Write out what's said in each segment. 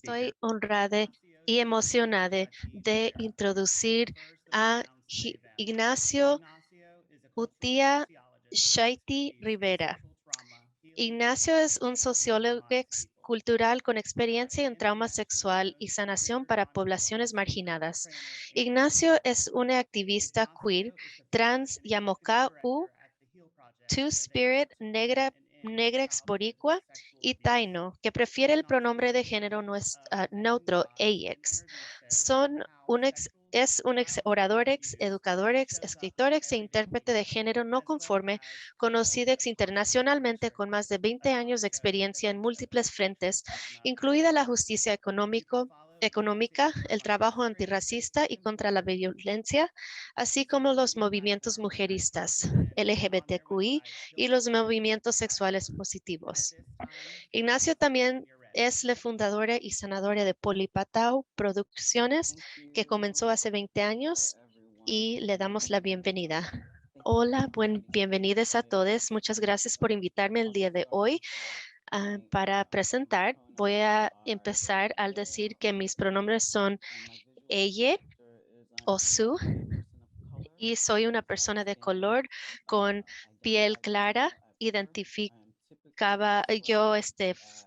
Estoy honrada y emocionada de introducir a Ignacio Utia Shaiti Rivera. Ignacio es un sociólogo cultural con experiencia en trauma sexual y sanación para poblaciones marginadas. Ignacio es un activista queer, trans, yamoca Two-Spirit, negra ex boricua y taino, que prefiere el pronombre de género neutro, AX. Es un ex orador, ex educador, ex escritor, ex e intérprete de género no conforme, conocido internacionalmente con más de 20 años de experiencia en múltiples frentes, incluida la justicia económica, el trabajo antirracista y contra la violencia, así como los movimientos mujeristas, LGBTQI y los movimientos sexuales positivos. Ignacio también es la fundadora y sanadora de Polipatao Producciones, que comenzó hace 20 años y le damos la bienvenida. Hola, bienvenidos a todos. Muchas gracias por invitarme el día de hoy. Para presentar, voy a empezar al decir que mis pronombres son ella o su y soy una persona de color con piel clara.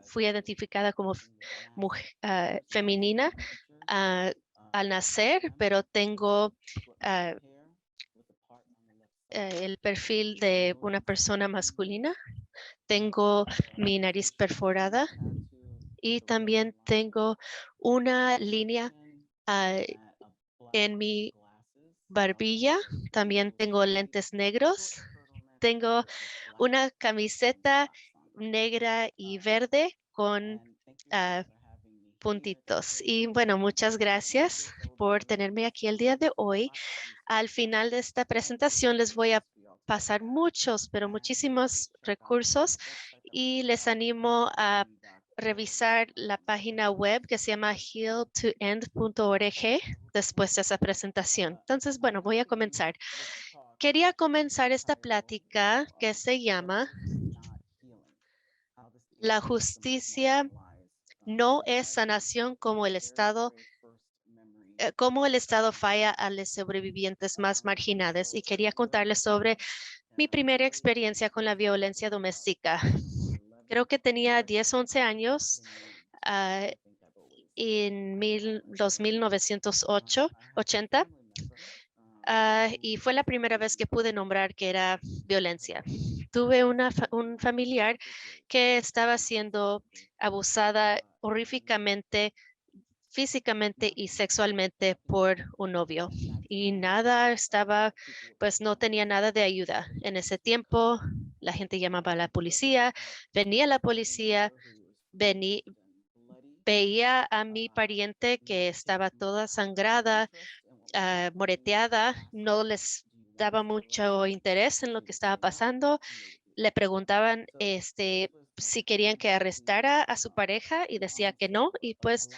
Fui identificada como femenina ah, al nacer, pero tengo ah, el perfil de una persona masculina. Tengo mi nariz perforada y también tengo una línea ah, en mi barbilla. También tengo lentes negros. Tengo una camiseta negra y verde con ah, puntitos. Y bueno, muchas gracias por tenerme aquí el día de hoy. Al final de esta presentación les voy a pasar muchos, pero muchísimos recursos y les animo a revisar la página web que se llama healtoend.org después de esa presentación. Entonces, bueno, voy a comenzar. Quería comenzar esta plática que se llama La justicia no es sanación como el Estado falla a los sobrevivientes más marginados, y quería contarles sobre mi primera experiencia con la violencia doméstica. Creo que tenía 10, 11 años ah, en 1980. Y fue la primera vez que pude nombrar que era violencia. Tuve un familiar que estaba siendo abusada horríficamente, físicamente y sexualmente por un novio. Y pues no tenía nada de ayuda. En ese tiempo, la gente llamaba a la policía, venía la policía, vení- veía a mi pariente que estaba toda sangrada, moreteada, no les daba mucho interés en lo que estaba pasando. Le preguntaban si querían que arrestara a su pareja y decía que no. Y pues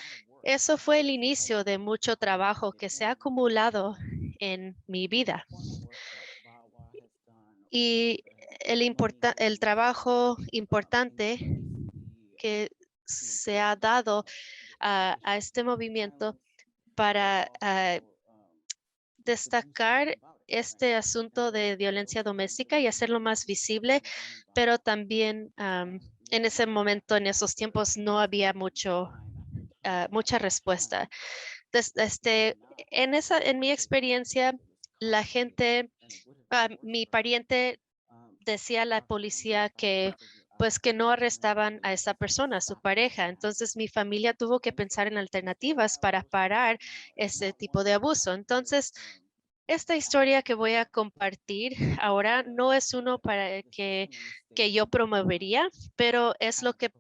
eso fue el inicio de mucho trabajo que se ha acumulado en mi vida. Y el trabajo importante que se ha dado a este movimiento para destacar este asunto de violencia doméstica y hacerlo más visible, pero también en ese momento, en esos tiempos, no había mucha respuesta. En mi experiencia, la gente, mi pariente decía a la policía que pues que no arrestaban a esa persona, su pareja. Entonces mi familia tuvo que pensar en alternativas para parar ese tipo de abuso. Entonces, esta historia que voy a compartir ahora no es uno que yo promovería, pero es lo que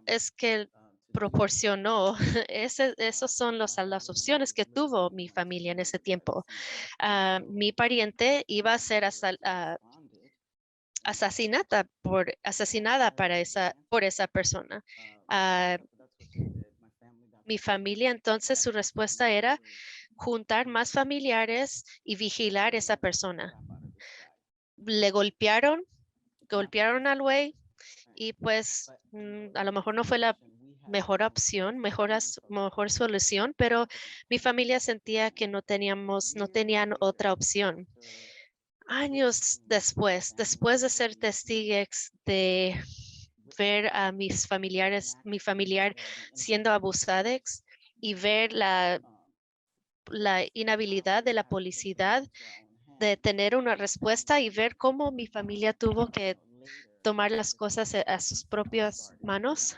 es que proporcionó. Esos son las opciones que tuvo mi familia en ese tiempo. Mi pariente iba a ser asesinada por esa persona. Ah, Mi familia, entonces, su respuesta era juntar más familiares y vigilar esa persona. Le golpearon al güey y pues a lo mejor no fue la mejor opción, mejor solución, pero mi familia sentía que no tenían otra opción. Años después de ser testigos de ver a mi familiar siendo abusados y ver la inhabilidad de la policía de tener una respuesta y ver cómo mi familia tuvo que tomar las cosas a sus propias manos.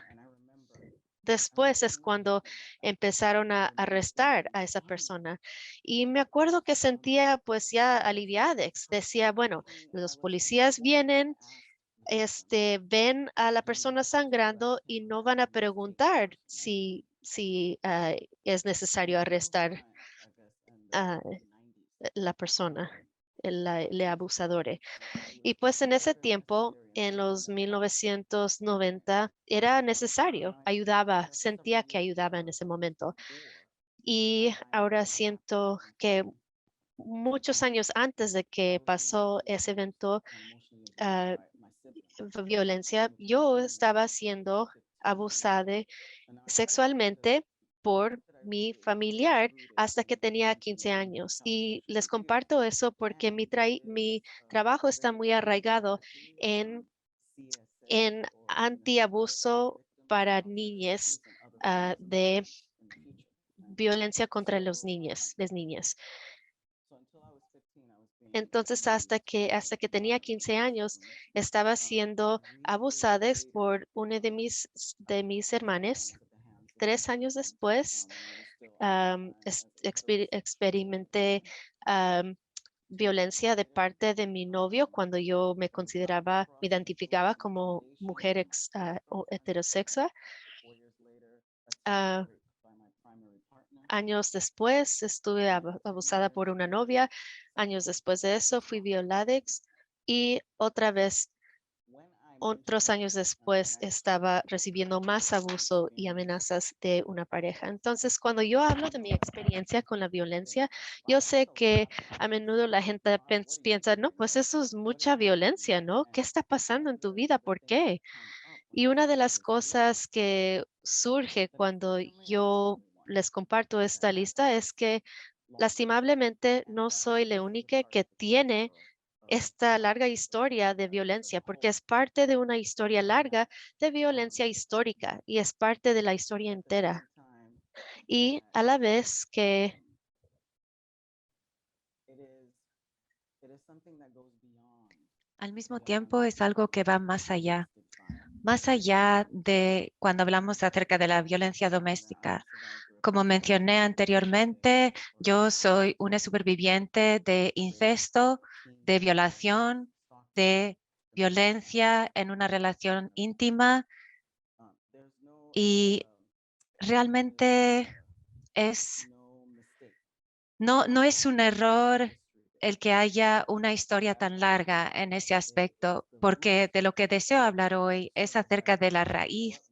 Después es cuando empezaron a arrestar a esa persona. Y me acuerdo que sentía pues ya aliviada. Decía, bueno, los policías vienen, ven a la persona sangrando y no van a preguntar si es necesario arrestar a la persona, el abusador. Y pues en ese tiempo, en los 1990, era necesario, sentía que ayudaba en ese momento. Y ahora siento que muchos años antes de que pasó ese evento, ah, violencia, yo estaba siendo abusada sexualmente por mi familiar hasta que tenía 15 años. Y les comparto eso porque mi trabajo está muy arraigado en, en antiabuso para niñas, de violencia contra los niños, las niñas. Entonces, hasta que tenía 15 años, estaba siendo abusada por una de mis hermanas. 3 años después, experimenté am, violencia de parte de mi novio cuando yo me identificaba como mujer o heterosexual. Ah, Años después estuve abusada por una novia. Años después de eso fui violada y otra vez, otros años después, estaba recibiendo más abuso y amenazas de una pareja. Entonces, cuando yo hablo de mi experiencia con la violencia, yo sé que a menudo la gente piensa, no, pues eso es mucha violencia, ¿no? ¿Qué está pasando en tu vida? ¿Por qué? Y una de las cosas que surge cuando yo les comparto esta lista es que lastimablemente no soy la única que tiene esta larga historia de violencia, porque es parte de una historia larga de violencia histórica y es parte de la historia entera. Y a la vez que Al mismo tiempo, es algo que va más allá de cuando hablamos acerca de la violencia doméstica. Como mencioné anteriormente, yo soy una superviviente de incesto, de violación, de violencia en una relación íntima y realmente es, no es un error el que haya una historia tan larga en ese aspecto, porque de lo que deseo hablar hoy es acerca de la raíz,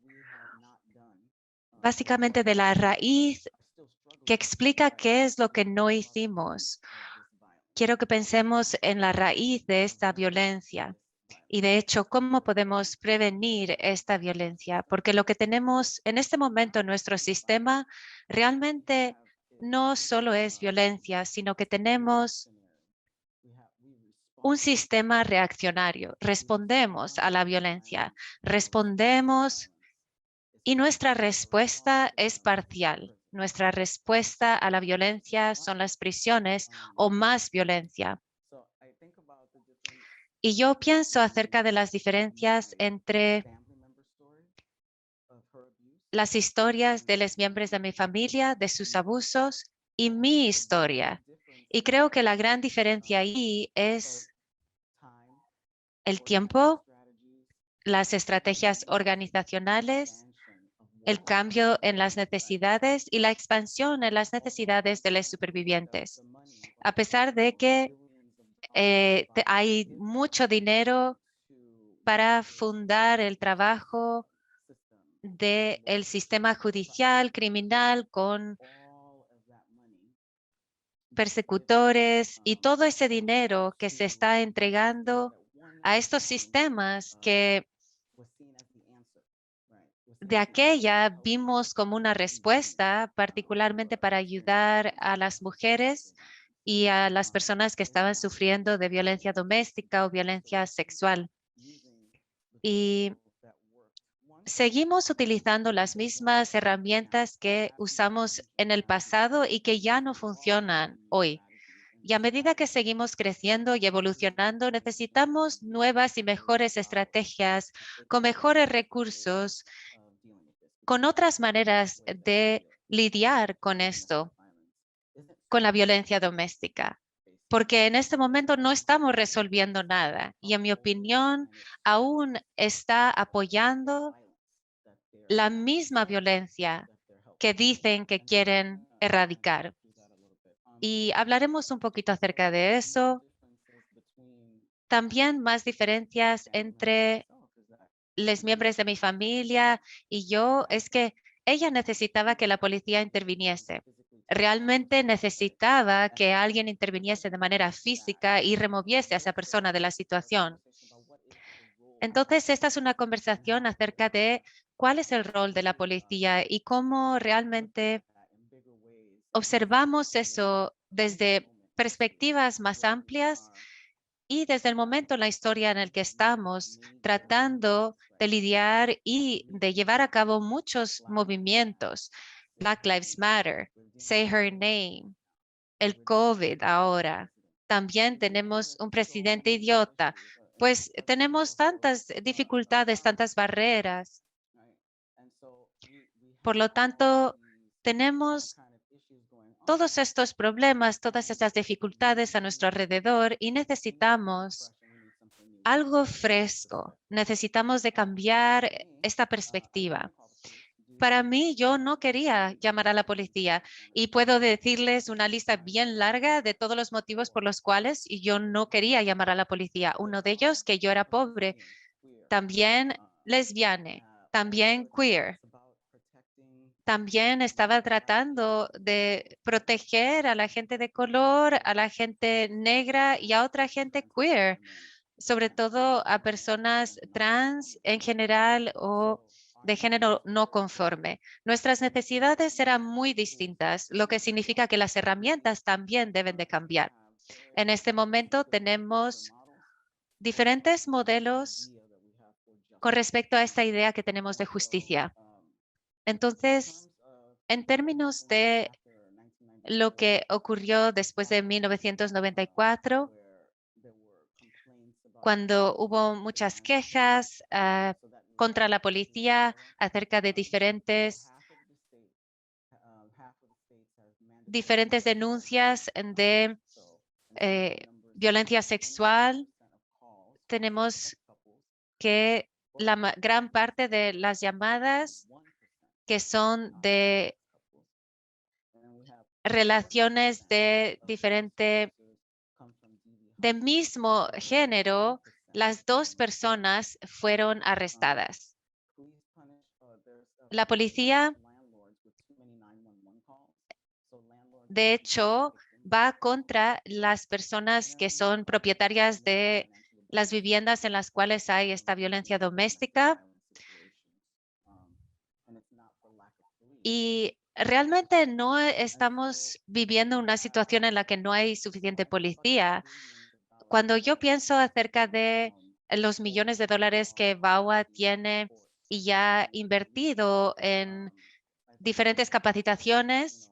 básicamente de la raíz que explica qué es lo que no hicimos. Quiero que pensemos en la raíz de esta violencia y, de hecho, cómo podemos prevenir esta violencia, porque lo que tenemos en este momento en nuestro sistema realmente no solo es violencia, sino que tenemos un sistema reaccionario. Respondemos a la violencia, respondemos y nuestra respuesta es parcial. Nuestra respuesta a la violencia son las prisiones o más violencia. Y yo pienso acerca de las diferencias entre las historias de los miembros de mi familia, de sus abusos y mi historia. Y creo que la gran diferencia ahí es el tiempo, las estrategias organizacionales, el cambio en las necesidades y la expansión en las necesidades de los supervivientes. A pesar de que hay mucho dinero para fundar el trabajo del sistema judicial, criminal, con persecutores y todo ese dinero que se está entregando a estos sistemas que de aquella vimos como una respuesta, particularmente para ayudar a las mujeres y a las personas que estaban sufriendo de violencia doméstica o violencia sexual. Y seguimos utilizando las mismas herramientas que usamos en el pasado y que ya no funcionan hoy. Y a medida que seguimos creciendo y evolucionando, necesitamos nuevas y mejores estrategias con mejores recursos, con otras maneras de lidiar con esto, con la violencia doméstica. Porque en este momento no estamos resolviendo nada y en mi opinión aún está apoyando la misma violencia que dicen que quieren erradicar. Y hablaremos un poquito acerca de eso. También más diferencias entre los miembros de mi familia y yo es que ella necesitaba que la policía interviniese. Realmente necesitaba que alguien interviniese de manera física y removiese a esa persona de la situación. Entonces, esta es una conversación acerca de cuál es el rol de la policía y cómo realmente observamos eso desde perspectivas más amplias y desde el momento en la historia en el que estamos tratando de lidiar y de llevar a cabo muchos movimientos. Black Lives Matter, Say Her Name, el COVID ahora. También tenemos un presidente idiota. Pues tenemos tantas dificultades, tantas barreras. Por lo tanto, tenemos todos estos problemas, todas estas dificultades a nuestro alrededor y necesitamos algo fresco. Necesitamos de cambiar esta perspectiva. Para mí, yo no quería llamar a la policía y puedo decirles una lista bien larga de todos los motivos por los cuales yo no quería llamar a la policía. Uno de ellos, que yo era pobre, también lesbiana, también queer. También estaba tratando de proteger a la gente de color, a la gente negra y a otra gente queer, sobre todo a personas trans en general o de género no conforme. Nuestras necesidades eran muy distintas, lo que significa que las herramientas también deben de cambiar. En este momento tenemos diferentes modelos con respecto a esta idea que tenemos de justicia. Entonces, en términos de lo que ocurrió después de 1994, cuando hubo muchas quejas contra la policía acerca de diferentes denuncias de violencia sexual, tenemos que la gran parte de las llamadas que son de relaciones de mismo género, las dos personas fueron arrestadas. La policía, de hecho, va contra las personas que son propietarias de las viviendas en las cuales hay esta violencia doméstica. Y realmente no estamos viviendo una situación en la que no hay suficiente policía. Cuando yo pienso acerca de los millones de dólares que VAWA tiene y ya ha invertido en diferentes capacitaciones,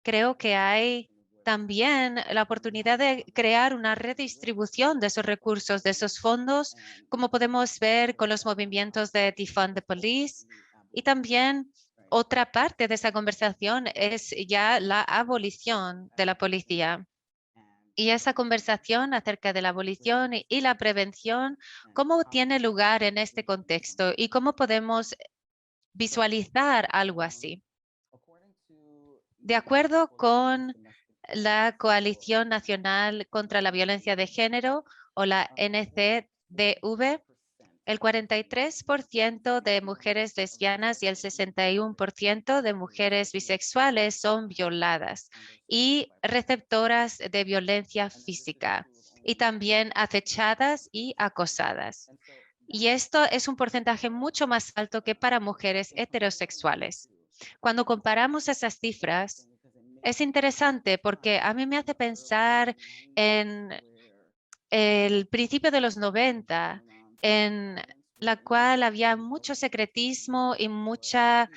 creo que hay también la oportunidad de crear una redistribución de esos recursos, de esos fondos, como podemos ver con los movimientos de Defund the Police. Y también otra parte de esa conversación es ya la abolición de la policía. Y esa conversación acerca de la abolición y la prevención, ¿cómo tiene lugar en este contexto y cómo podemos visualizar algo así? De acuerdo con la Coalición Nacional contra la Violencia de Género o la NCDV, el 43% de mujeres lesbianas y el 61% de mujeres bisexuales son violadas y receptoras de violencia física y también acechadas y acosadas. Y esto es un porcentaje mucho más alto que para mujeres heterosexuales. Cuando comparamos esas cifras, es interesante porque a mí me hace pensar en el principio de los 90, en la cual había mucho secretismo y mucho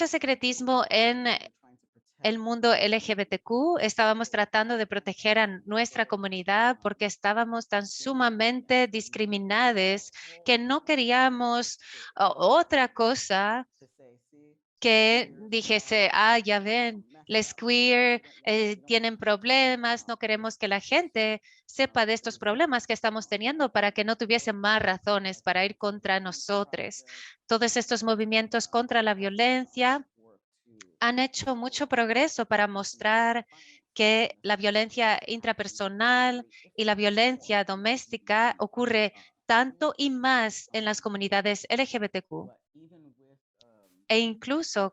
secretismo en el mundo LGBTQ. Estábamos tratando de proteger a nuestra comunidad porque estábamos tan sumamente discriminados que no queríamos otra cosa que dijese, ya ven, les queer tienen problemas, no queremos que la gente sepa de estos problemas que estamos teniendo para que no tuviesen más razones para ir contra nosotros. Todos estos movimientos contra la violencia han hecho mucho progreso para mostrar que la violencia intrapersonal y la violencia doméstica ocurre tanto y más en las comunidades LGBTQ. E incluso,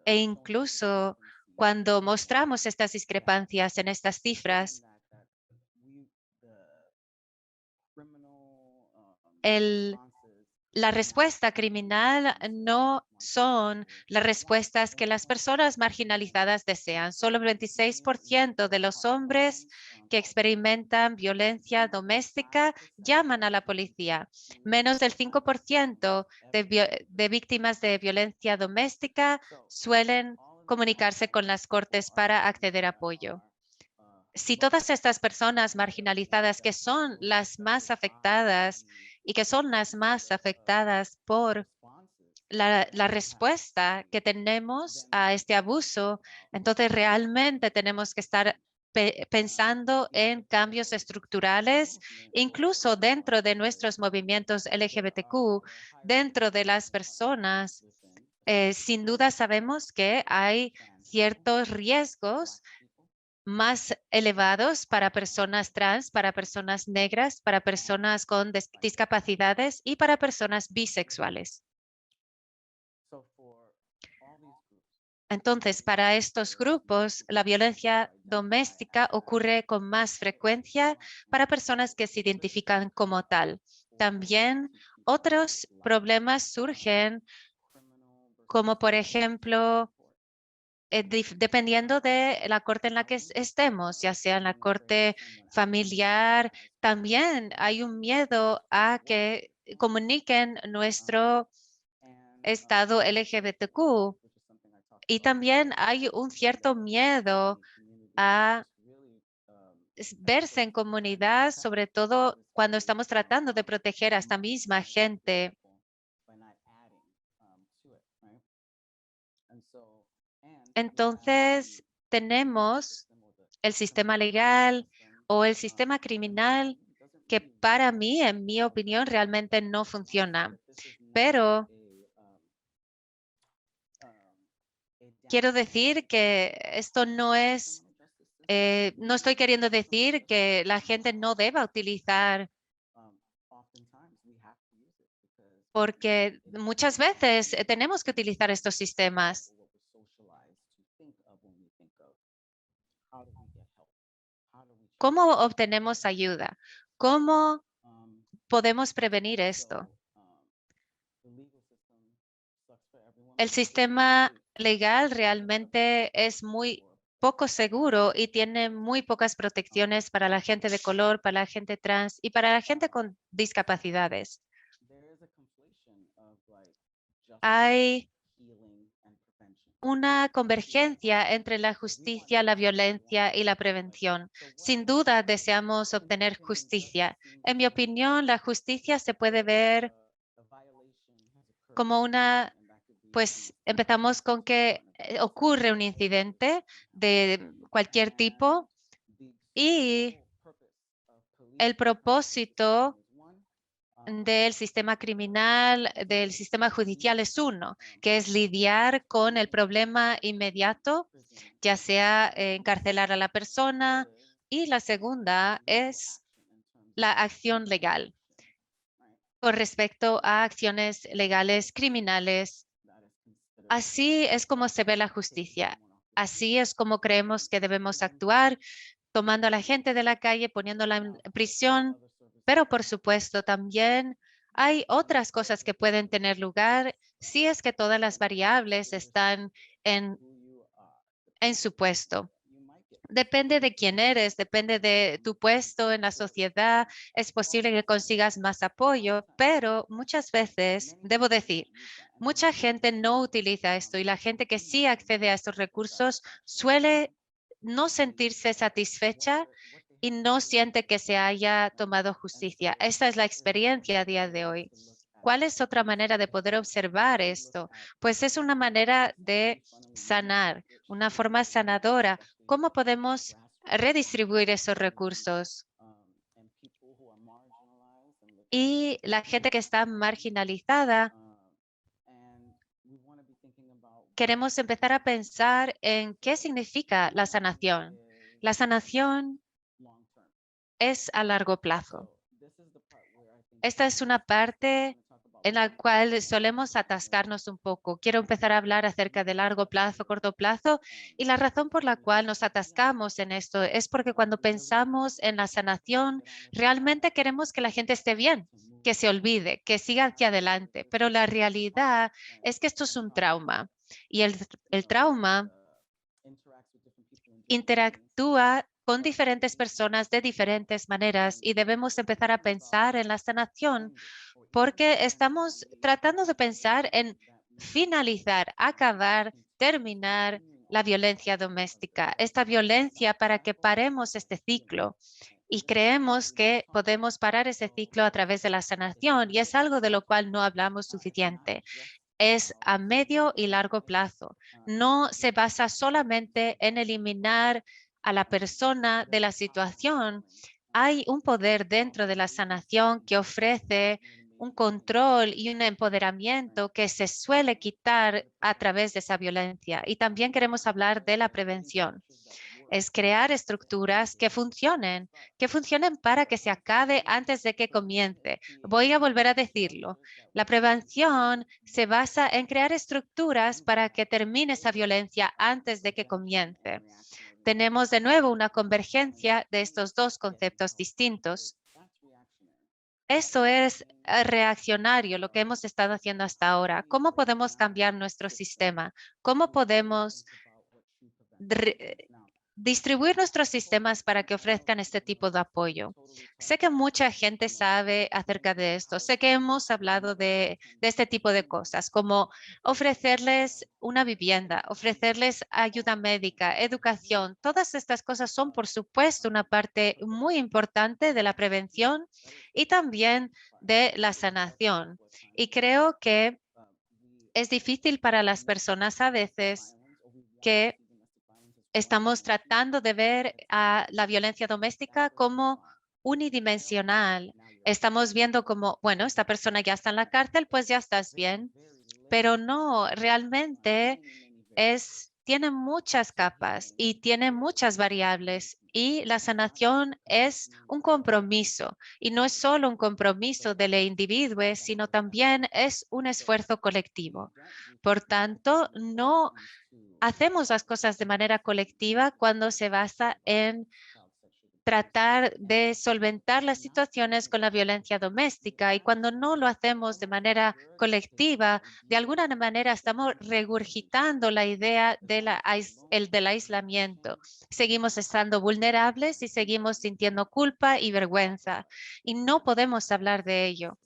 e incluso cuando mostramos estas discrepancias en estas cifras, el la respuesta criminal no son las respuestas que las personas marginalizadas desean. Solo el 26% de los hombres que experimentan violencia doméstica llaman a la policía. Menos del 5% de víctimas de violencia doméstica suelen comunicarse con las cortes para acceder a apoyo. Si todas estas personas marginalizadas que son las más afectadas y que son las más afectadas por la respuesta que tenemos a este abuso, entonces realmente tenemos que estar pensando en cambios estructurales, incluso dentro de nuestros movimientos LGBTQ, dentro de las personas. Sin duda sabemos que hay ciertos riesgos más elevados para personas trans, para personas negras, para personas con discapacidades y para personas bisexuales. Entonces, para estos grupos, la violencia doméstica ocurre con más frecuencia para personas que se identifican como tal. También otros problemas surgen, como por ejemplo, dependiendo de la corte en la que estemos, ya sea en la corte familiar, también hay un miedo a que comuniquen nuestro estado LGBTQ y también hay un cierto miedo a verse en comunidad, sobre todo cuando estamos tratando de proteger a esta misma gente. Entonces, tenemos el sistema legal o el sistema criminal que para mí, en mi opinión, realmente no funciona. Pero quiero decir que esto no es, no estoy queriendo decir que la gente no deba utilizar, porque muchas veces tenemos que utilizar estos sistemas. ¿Cómo obtenemos ayuda? ¿Cómo podemos prevenir esto? El sistema legal realmente es muy poco seguro y tiene muy pocas protecciones para la gente de color, para la gente trans y para la gente con discapacidades. Hay una convergencia entre la justicia, la violencia y la prevención. Sin duda deseamos obtener justicia. En mi opinión, la justicia se puede ver como pues empezamos con que ocurre un incidente de cualquier tipo y el propósito del sistema criminal, del sistema judicial es uno, que es lidiar con el problema inmediato, ya sea encarcelar a la persona, y la segunda es la acción legal con respecto a acciones legales criminales. Así es como se ve la justicia. Así es como creemos que debemos actuar, tomando a la gente de la calle, poniéndola en prisión, Pero por supuesto, también hay otras cosas que pueden tener lugar si es que todas las variables están en, en su puesto. Depende de quién eres, depende de tu puesto en la sociedad. Es posible que consigas más apoyo, pero muchas veces, debo decir, mucha gente no utiliza esto y la gente que sí accede a estos recursos suele no sentirse satisfecha y no siente que se haya tomado justicia. Esta es la experiencia a día de hoy. ¿Cuál es otra manera de poder observar esto? Pues es una manera de sanar, una forma sanadora. ¿Cómo podemos redistribuir esos recursos? Y la gente que está marginalizada, queremos empezar a pensar en qué significa la sanación. La sanación es a largo plazo. Esta es una parte en la cual solemos atascarnos un poco. Quiero empezar a hablar acerca de largo plazo, corto plazo, y la razón por la cual nos atascamos en esto es porque cuando pensamos en la sanación, realmente queremos que la gente esté bien, que se olvide, que siga hacia adelante, pero la realidad es que esto es un trauma y el trauma interactúa con diferentes personas de diferentes maneras y debemos empezar a pensar en la sanación porque estamos tratando de pensar en finalizar, acabar, terminar la violencia doméstica, esta violencia para que paremos este ciclo. Y creemos que podemos parar ese ciclo a través de la sanación y es algo de lo cual no hablamos suficiente. Es a medio y largo plazo. No se basa solamente en eliminar a la persona de la situación. Hay un poder dentro de la sanación que ofrece un control y un empoderamiento que se suele quitar a través de esa violencia. Y también queremos hablar de la prevención. Es crear estructuras que funcionen para que se acabe antes de que comience. Voy a volver a decirlo. La prevención se basa en crear estructuras para que termine esa violencia antes de que comience. Tenemos de nuevo una convergencia de estos dos conceptos distintos. Eso es reaccionario, lo que hemos estado haciendo hasta ahora. ¿Cómo podemos cambiar nuestro sistema? ¿Cómo podemos distribuir nuestros sistemas para que ofrezcan este tipo de apoyo? Sé que mucha gente sabe acerca de esto. Sé que hemos hablado de este tipo de cosas, como ofrecerles una vivienda, ofrecerles ayuda médica, educación. Todas estas cosas son, por supuesto, una parte muy importante de la prevención y también de la sanación. Y creo que es difícil para las personas a veces que estamos tratando de ver a la violencia doméstica como unidimensional. Estamos viendo como, bueno, esta persona ya está en la cárcel, pues ya estás bien, pero no, realmente tiene muchas capas y tiene muchas variables y la sanación es un compromiso y no es solo un compromiso del individuo, sino también es un esfuerzo colectivo. Por tanto, no hacemos las cosas de manera colectiva cuando se basa en tratar de solventar las situaciones con la violencia doméstica y cuando no lo hacemos de manera colectiva, de alguna manera estamos regurgitando la idea del aislamiento. Seguimos estando vulnerables y seguimos sintiendo culpa y vergüenza y no podemos hablar de ello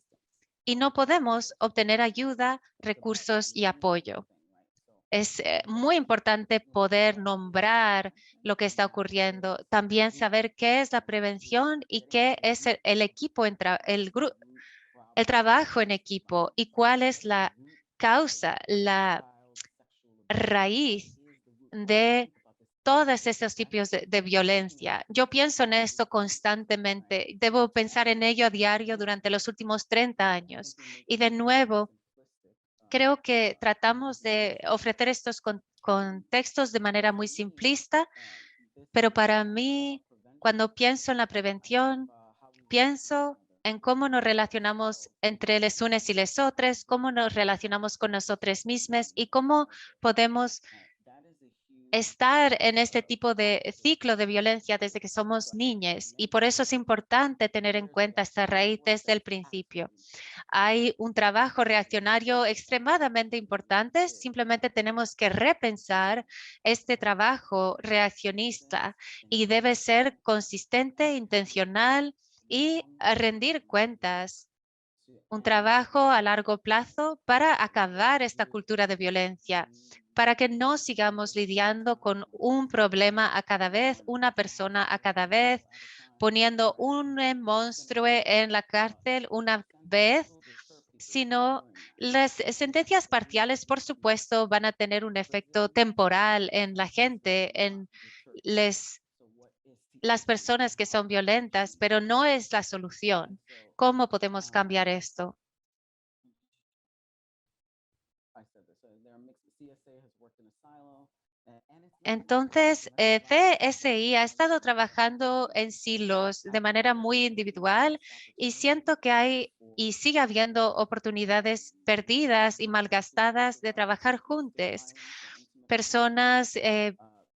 y no podemos obtener ayuda, recursos y apoyo. Es muy importante poder nombrar lo que está ocurriendo, también saber qué es la prevención y qué es el equipo, el trabajo en equipo y cuál es la causa, la raíz de todos esos tipos de violencia. Yo pienso en esto constantemente, debo pensar en ello a diario durante los últimos 30 años. Y de nuevo, creo que tratamos de ofrecer estos contextos de manera muy simplista, pero para mí, cuando pienso en la prevención, pienso en cómo nos relacionamos entre les unes y les otras, cómo nos relacionamos con nosotros mismos y cómo podemos estar en este tipo de ciclo de violencia desde que somos niñas y por eso es importante tener en cuenta esta raíz desde el principio. Hay un trabajo reaccionario extremadamente importante. Simplemente tenemos que repensar este trabajo reaccionista y debe ser consistente, intencional y rendir cuentas. Un trabajo a largo plazo para acabar esta cultura de violencia, para que no sigamos lidiando con un problema a cada vez, una persona a cada vez, poniendo un monstruo en la cárcel una vez, sino las sentencias parciales, por supuesto, van a tener un efecto temporal en la gente, en las personas que son violentas, pero no es la solución. ¿Cómo podemos cambiar esto? Entonces, CSI ha estado trabajando en silos de manera muy individual y siento que hay y sigue habiendo oportunidades perdidas y malgastadas de trabajar juntos. Personas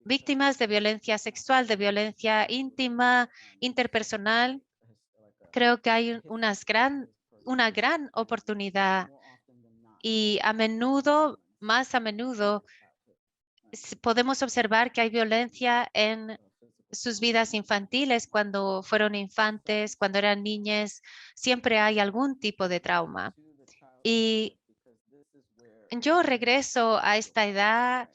víctimas de violencia sexual, de violencia íntima, interpersonal. Creo que hay una gran oportunidad y a menudo, más a menudo, podemos observar que hay violencia en sus vidas infantiles cuando fueron infantes, cuando eran niñas, siempre hay algún tipo de trauma. Y yo regreso a esta edad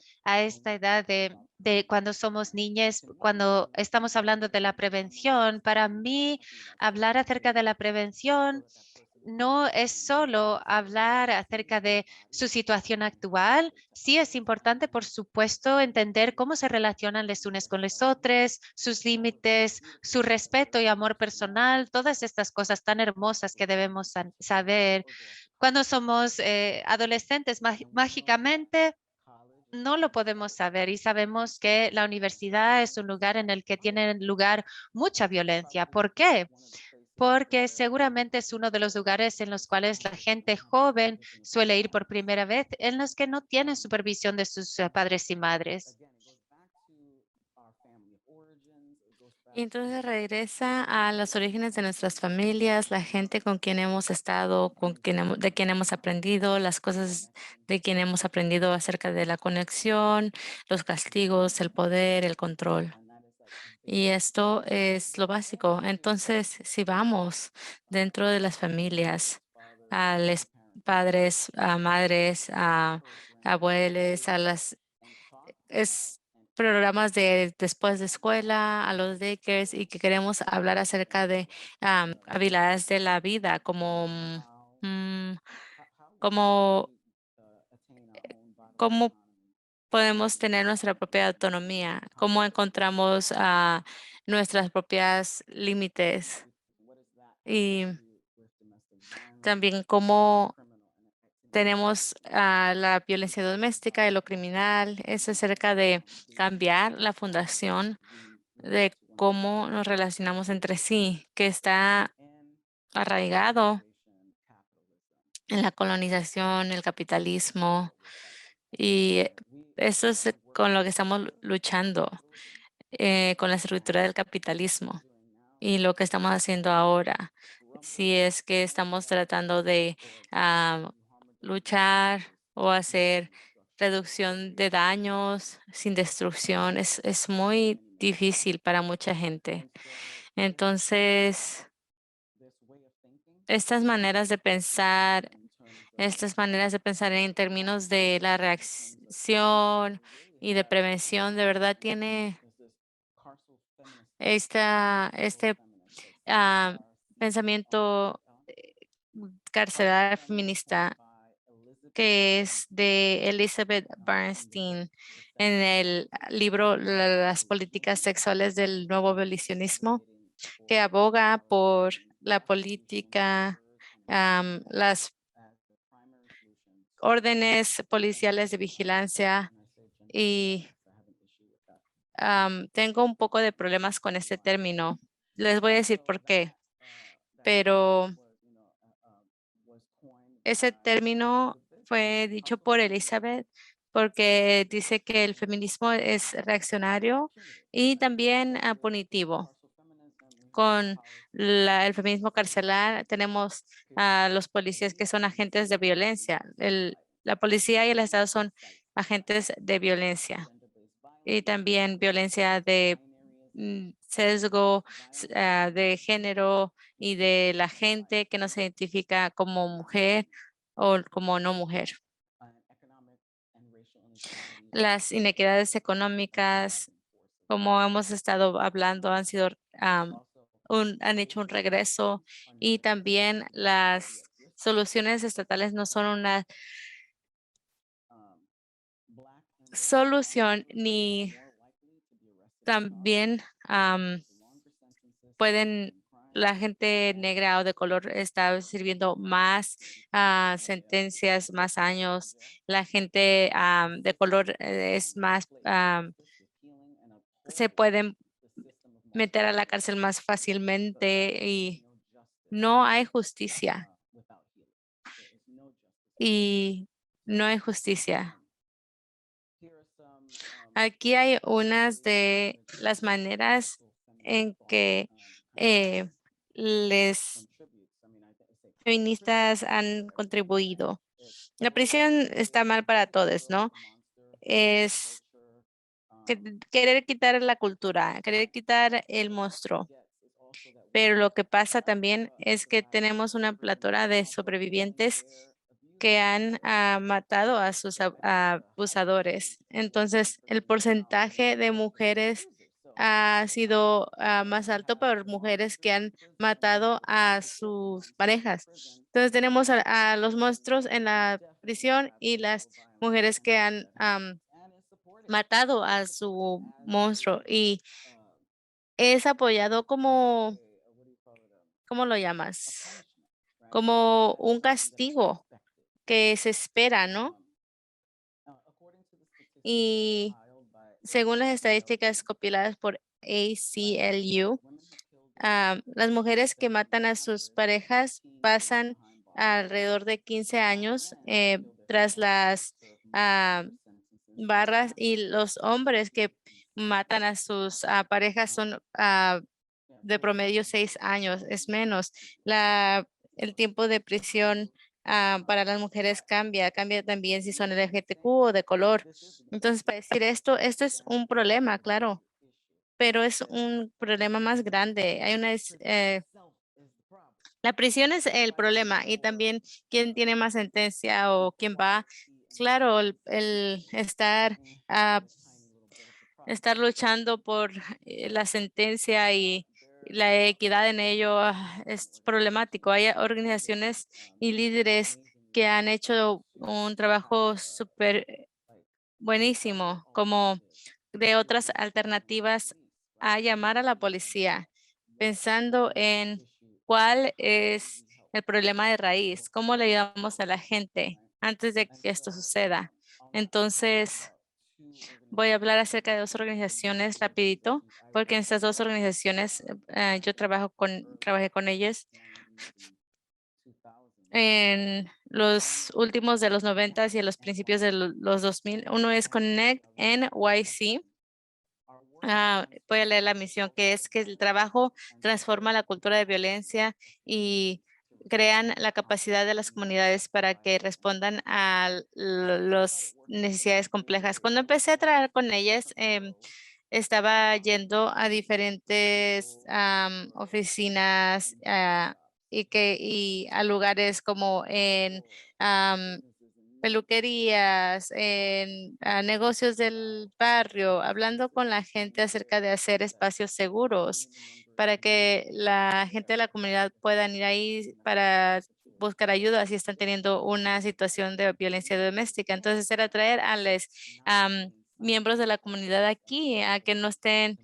de cuando somos niñas, cuando estamos hablando de la prevención. Para mí, hablar acerca de la prevención no es solo hablar acerca de su situación actual. Sí es importante, por supuesto, entender cómo se relacionan los unos con los otros, sus límites, su respeto y amor personal, todas estas cosas tan hermosas que debemos saber. Cuando somos adolescentes, mágicamente no lo podemos saber y sabemos que la universidad es un lugar en el que tiene lugar mucha violencia. ¿Por qué? Porque seguramente es uno de los lugares en los cuales la gente joven suele ir por primera vez, en los que no tienen supervisión de sus padres y madres. Y entonces regresa a los orígenes de nuestras familias, la gente con quien hemos estado, de quien hemos aprendido, las cosas de quien hemos aprendido acerca de la conexión, los castigos, el poder, el control. Y esto es lo básico. Entonces, si vamos dentro de las familias, a los padres, a madres, a abuelos, a las es programas de después de escuela, a los daycares y que queremos hablar acerca de habilidades de la vida, como cómo, cómo podemos tener nuestra propia autonomía, cómo encontramos nuestras propias límites y también cómo tenemos la violencia doméstica y lo criminal. Es acerca de cambiar la fundación de cómo nos relacionamos entre sí, que está arraigado en la colonización, el capitalismo, y eso es con lo que estamos luchando, con la estructura del capitalismo y lo que estamos haciendo ahora. Si es que estamos tratando de luchar o hacer reducción de daños sin destrucción, es muy difícil para mucha gente. Entonces, estas maneras de pensar, estas maneras de pensar en términos de la reacción y de prevención, de verdad tiene este ah, pensamiento carcelario feminista que es de Elizabeth Bernstein en el libro Las políticas sexuales del nuevo abolicionismo, que aboga por la política, las órdenes policiales de vigilancia y tengo un poco de problemas con este término. Les voy a decir por qué, pero ese término fue dicho por Elizabeth porque dice que el feminismo es reaccionario y también punitivo. Con el feminismo carcelar tenemos a los policías que son agentes de violencia. La policía y el Estado son agentes de violencia y también violencia de sesgo de género y de la gente que no se identifica como mujer o como no mujer. Las inequidades económicas, como hemos estado hablando, han sido han hecho un regreso y también las soluciones estatales no son una solución ni también pueden la gente negra o de color está sirviendo más sentencias, más años. La gente de color es más, se pueden meter a la cárcel más fácilmente y no hay justicia. Y no hay justicia. Aquí hay unas de las maneras en que les feministas han contribuido. La prisión está mal para todos, ¿no? Es querer quitar la cultura, querer quitar el monstruo. Pero lo que pasa también es que tenemos una platora de sobrevivientes que han matado a sus abusadores. Entonces, el porcentaje de mujeres ha sido más alto por mujeres que han matado a sus parejas. Entonces, tenemos a los monstruos en la prisión y las mujeres que han matado a su monstruo. Y es apoyado como, ¿cómo lo llamas? Como un castigo que se espera, ¿no? Y según las estadísticas compiladas por ACLU, las mujeres que matan a sus parejas pasan alrededor de 15 años tras las barras y los hombres que matan a sus parejas son de promedio 6 años, es menos. El tiempo de prisión para las mujeres cambia también si son LGTQ o de color. Entonces, para decir esto es un problema, claro, pero es un problema más grande. La prisión es el problema y también quién tiene más sentencia o quién va. Claro, el estar luchando por la sentencia y la equidad en ello es problemático. Hay organizaciones y líderes que han hecho un trabajo súper buenísimo, como de otras alternativas a llamar a la policía, pensando en cuál es el problema de raíz, cómo le ayudamos a la gente antes de que esto suceda. Entonces, voy a hablar acerca de dos organizaciones rapidito, porque en estas dos organizaciones yo trabajé con ellas en los últimos de los 90 y en los principios de los 2000. Uno es Connect NYC. Voy a leer la misión, que es que el trabajo transforma la cultura de violencia y crean la capacidad de las comunidades para que respondan a las necesidades complejas. Cuando empecé a trabajar con ellas, estaba yendo a diferentes oficinas y a lugares como en peluquerías, en negocios del barrio, hablando con la gente acerca de hacer espacios seguros para que la gente de la comunidad puedan ir ahí para buscar ayuda si están teniendo una situación de violencia doméstica. Entonces era traer a los miembros de la comunidad aquí a que no estén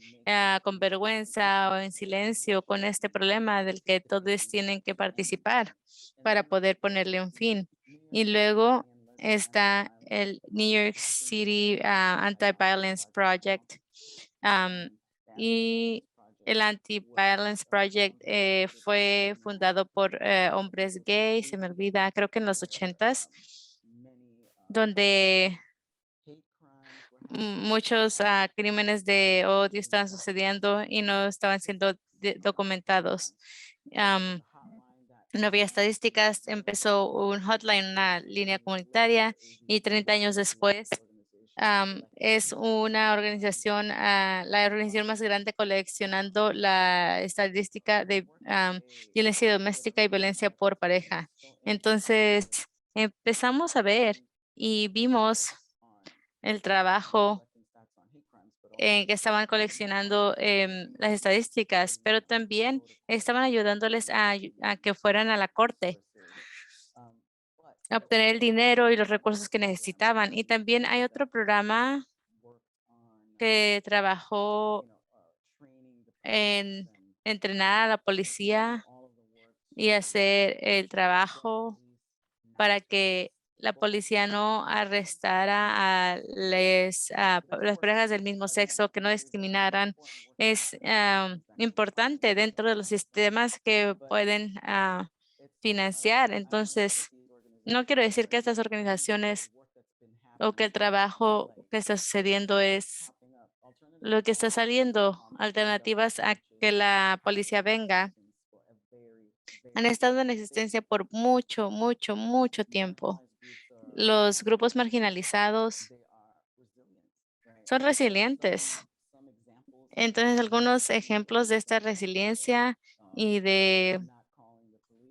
con vergüenza o en silencio con este problema del que todos tienen que participar para poder ponerle un fin. Y luego está el New York City Anti-Violence Project. Y el Anti-Violence Project fue fundado por hombres gays, se me olvida, creo que en los 80s, donde muchos crímenes de odio estaban sucediendo y no estaban siendo documentados. No había estadísticas, empezó un hotline, una línea comunitaria, y 30 años después es una organización, la organización más grande coleccionando la estadística de violencia doméstica y violencia por pareja. Entonces, empezamos a ver y vimos el trabajo que estaban coleccionando las estadísticas, pero también estaban ayudándoles a que fueran a la corte a obtener el dinero y los recursos que necesitaban. Y también hay otro programa que trabajó en entrenar a la policía y hacer el trabajo para que la policía no arrestara a las parejas del mismo sexo, que no discriminaran. Es importante dentro de los sistemas que pueden financiar. Entonces, no quiero decir que estas organizaciones o que el trabajo que está sucediendo es lo que está saliendo, alternativas a que la policía venga. Han estado en existencia por mucho, mucho, mucho tiempo. Los grupos marginalizados son resilientes. Entonces, algunos ejemplos de esta resiliencia y de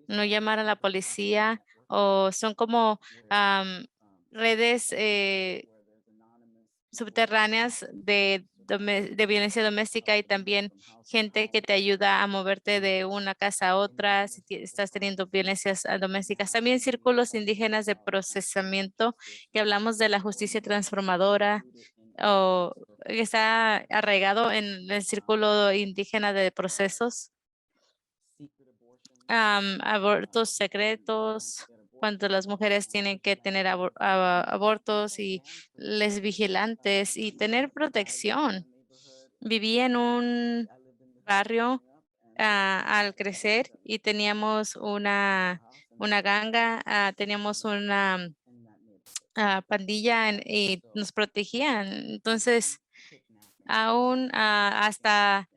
no llamar a la policía o son como redes subterráneas de violencia doméstica y también gente que te ayuda a moverte de una casa a otra si estás teniendo violencias domésticas. También círculos indígenas de procesamiento, que hablamos de la justicia transformadora o que está arraigado en el círculo indígena de procesos. Abortos secretos, cuando las mujeres tienen que tener abortos y les vigilantes y tener protección. Viví en un barrio al crecer y teníamos una ganga, teníamos una pandilla y nos protegían. Entonces, aún hasta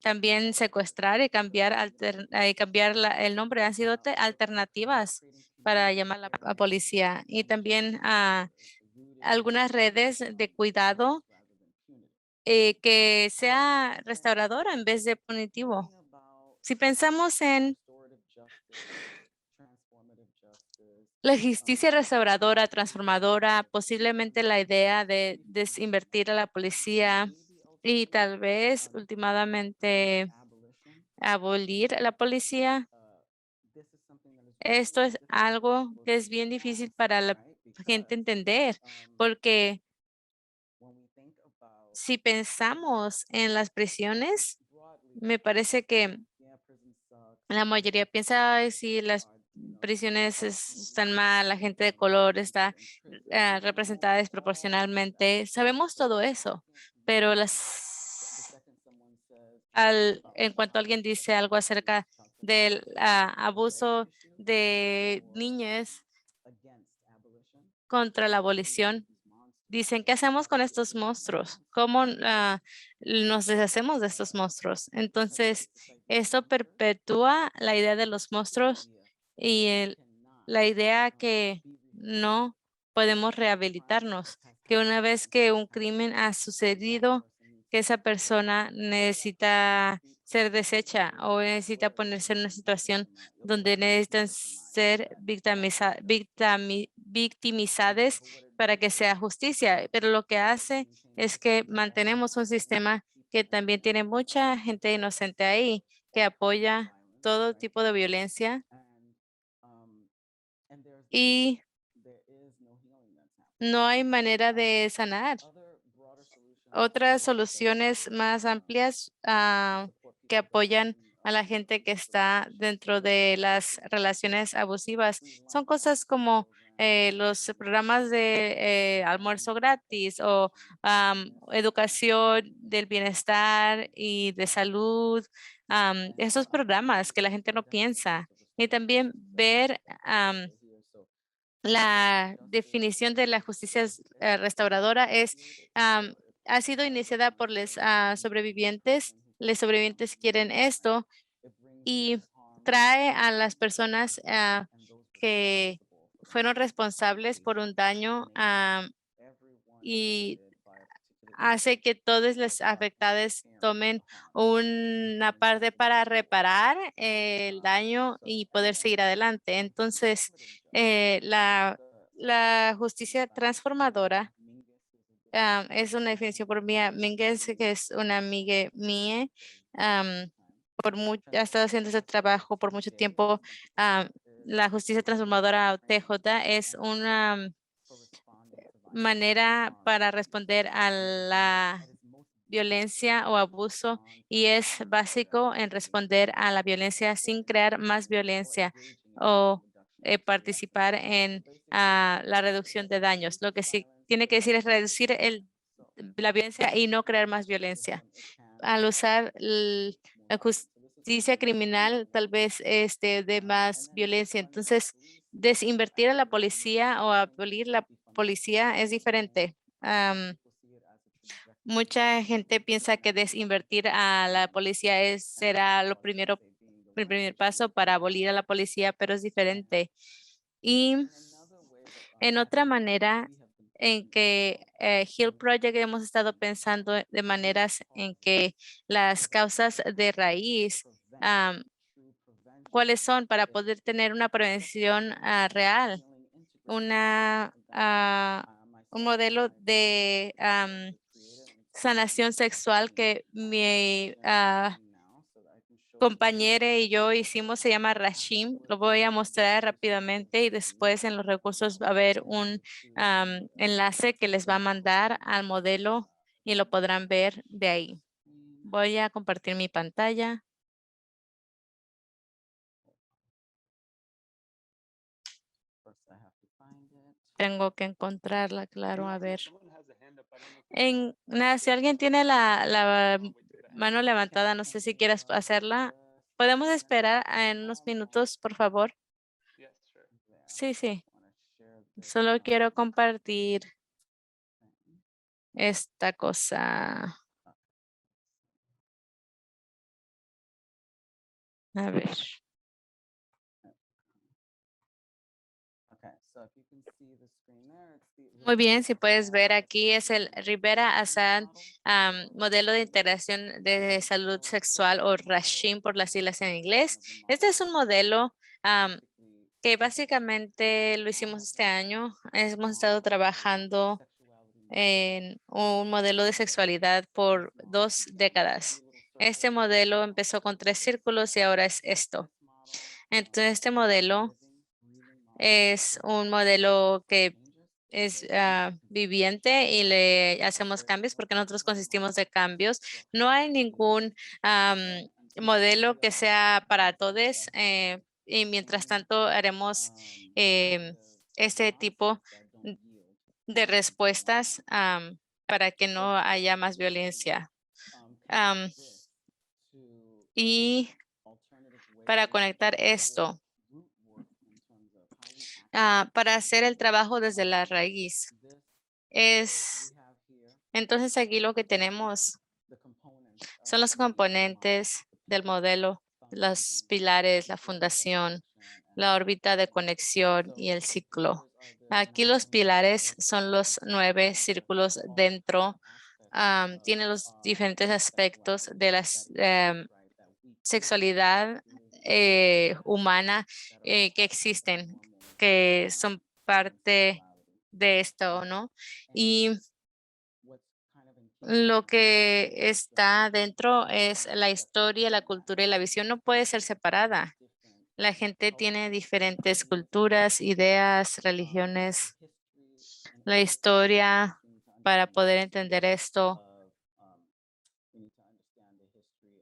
también secuestrar y cambiar, el nombre han sido alternativas para llamar a la policía y también algunas redes de cuidado que sea restauradora en vez de punitivo. Si pensamos en la justicia restauradora, transformadora, posiblemente la idea de desinvertir a la policía y tal vez últimamente abolir a la policía. Esto es algo que es bien difícil para la gente entender, porque si pensamos en las prisiones, me parece que la mayoría piensa: "Ay, sí, las prisiones están mal, la gente de color está representada desproporcionalmente". Sabemos todo eso, pero en cuanto alguien dice algo acerca del abuso de niñas contra la abolición, dicen: "¿Qué hacemos con estos monstruos? ¿Cómo nos deshacemos de estos monstruos?". Entonces, esto perpetúa la idea de los monstruos y la idea que no podemos rehabilitarnos, que una vez que un crimen ha sucedido, que esa persona necesita ser deshecha o necesita ponerse en una situación donde necesitan ser victimizadas para que sea justicia, pero lo que hace es que mantenemos un sistema que también tiene mucha gente inocente ahí, que apoya todo tipo de violencia y no hay manera de sanar. Otras soluciones más amplias que apoyan a la gente que está dentro de las relaciones abusivas son cosas como los programas de almuerzo gratis o educación del bienestar y de salud, esos programas que la gente no piensa. Y también ver la definición de la justicia restauradora ha sido iniciada por los sobrevivientes. Los sobrevivientes quieren esto y trae a las personas que fueron responsables por un daño y hace que todos los afectados tomen una parte para reparar el daño y poder seguir adelante. Entonces, la justicia transformadora es una definición por Mia Mínguez, que es una amiga mía. Ha estado haciendo ese trabajo por mucho tiempo. La justicia transformadora TJ es una manera para responder a la violencia o abuso y es básico en responder a la violencia sin crear más violencia o participar en la reducción de daños. Lo que sí tiene que decir es reducir la violencia y no crear más violencia. Al usar la justicia criminal, tal vez de más violencia. Entonces, desinvertir a la policía o abolir la policía es diferente. Mucha gente piensa que desinvertir a la policía será el primer paso para abolir a la policía, pero es diferente. Y en otra manera en que Hill Project hemos estado pensando de maneras en que las causas de raíz, cuáles son para poder tener una prevención real, un modelo de sanación sexual que mi compañera y yo hicimos, se llama Rashim. Lo voy a mostrar rápidamente y después en los recursos va a haber un enlace que les va a mandar al modelo y lo podrán ver de ahí. Voy a compartir mi pantalla. Tengo que encontrarla, claro, a ver. Si alguien tiene la mano levantada, no sé si quieres hacerla. ¿Podemos esperar en unos minutos, por favor? Sí, sí. Solo quiero compartir esta cosa. A ver. Muy bien, si puedes ver aquí es el Rivera Assad modelo de integración de salud sexual o RASHIM por las siglas en inglés. Este es un modelo que básicamente lo hicimos este año. Hemos estado trabajando en un modelo de sexualidad por 2 décadas. Este modelo empezó con 3 círculos y ahora es esto. Entonces, este modelo es un modelo que es viviente y le hacemos cambios porque nosotros consistimos de cambios. No hay ningún modelo que sea para todos y mientras tanto haremos este tipo de respuestas para que no haya más violencia. Y para conectar esto, para hacer el trabajo desde la raíz, entonces aquí lo que tenemos son los componentes del modelo, los pilares, la fundación, la órbita de conexión y el ciclo. Aquí los pilares son los 9 círculos dentro. Tiene los diferentes aspectos de la sexualidad humana que existen, que son parte de esto, ¿no? Y lo que está dentro es la historia, la cultura y la visión. No puede ser separada. La gente tiene diferentes culturas, ideas, religiones. La historia, para poder entender esto,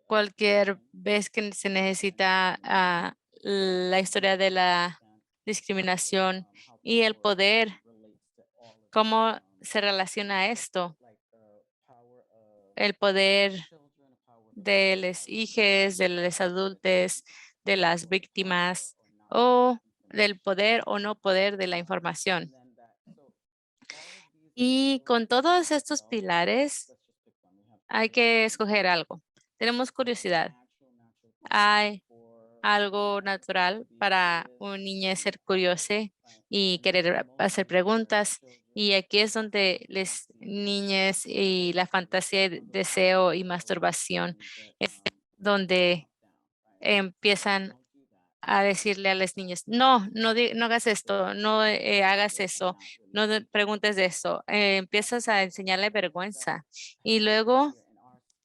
cualquier vez que se necesita la historia de la discriminación y el poder, cómo se relaciona esto, el poder de los hijos, de los adultos, de las víctimas o del poder o no poder de la información. Y con todos estos pilares hay que escoger algo. Tenemos curiosidad. Hay algo natural para un niño ser curioso y querer hacer preguntas. Y aquí es donde las niñas y la fantasía, deseo y masturbación es donde empiezan a decirle a las niñas, no, no hagas esto, no hagas eso, no preguntes de eso. Empiezas a enseñarle vergüenza. Y luego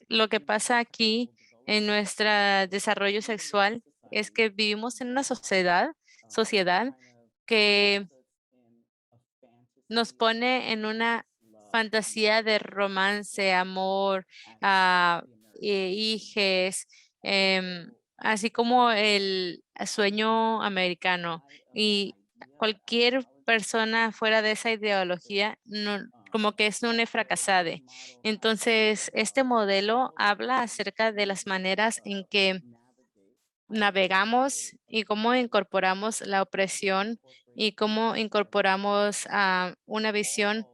lo que pasa aquí en nuestro desarrollo sexual es que vivimos en una sociedad que nos pone en una fantasía de romance, amor, hijes, así como el sueño americano. Y cualquier persona fuera de esa ideología, no, como que es una fracasada. Entonces, este modelo habla acerca de las maneras en que navegamos y cómo incorporamos la opresión y cómo incorporamos una visión